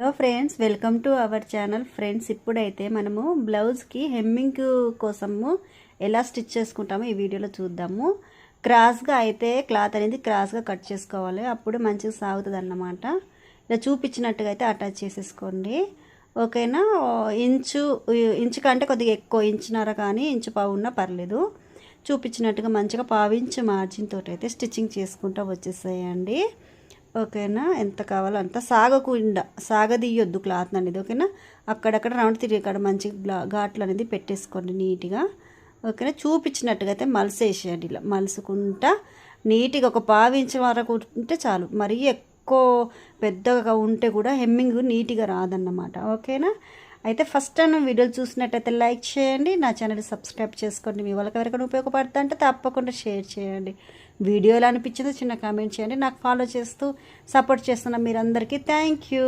Hello friends, welcome to our channel. Friends, ఇప్పుడైతే మనము బ్లౌజ్కి హెమ్మింగ్ కోసము ఎలా స్టిచ్ చేసుకుంటామో ఈ వీడియోలో చూద్దాము. క్రాస్గా అయితే క్లాత్ అనేది క్రాస్గా కట్ చేసుకోవాలి, అప్పుడు మంచిగా సాగుతుంది అన్నమాట. ఇలా చూపించినట్టుగా అయితే అటాచ్ చేసేసుకోండి, ఓకేనా. ఇంచు కంటే కొద్దిగా ఎక్కువ, ఇంచున్నర కానీ ఇంచు పావు ఉన్నా పర్లేదు. చూపించినట్టుగా మంచిగా పావించు మార్జిన్ తోటి అయితే స్టిచ్చింగ్ చేసుకుంటూ వచ్చేసేయండి, ఓకేనా. ఎంత కావాలో అంత సాగదీయొద్దు క్లాత్ అనేది, ఓకేనా. అక్కడక్కడ రౌండ్ తిరిగి అక్కడ మంచిగా ఘాట్లు అనేది పెట్టేసుకోండి నీట్గా, ఓకేనా. చూపించినట్టుగా అయితే మలిసేసేయండి, ఇలా మలుసుకుంటా నీట్గా ఒక పావించ వరకు ఉంటే చాలు. మరీ ఎక్కువ పెద్దగా ఉంటే కూడా హెమ్మింగ్ నీట్గా రాదన్నమాట, ఓకేనా. అయితే ఫస్ట్ టైం వీడియోలు చూసినట్టయితే లైక్ చేయండి, నా ఛానల్ సబ్స్క్రైబ్ చేసుకోండి. మీ వాళ్ళకి ఎవరికైనా ఉపయోగపడుతుందంటే అంటే తప్పకుండా షేర్ చేయండి. వీడియో ఎలా అనిపించిందో చిన్న కామెంట్ చేయండి. నాకు ఫాలో చేస్తూ సపోర్ట్ చేస్తున్న మీరందరికీ థ్యాంక్ యూ.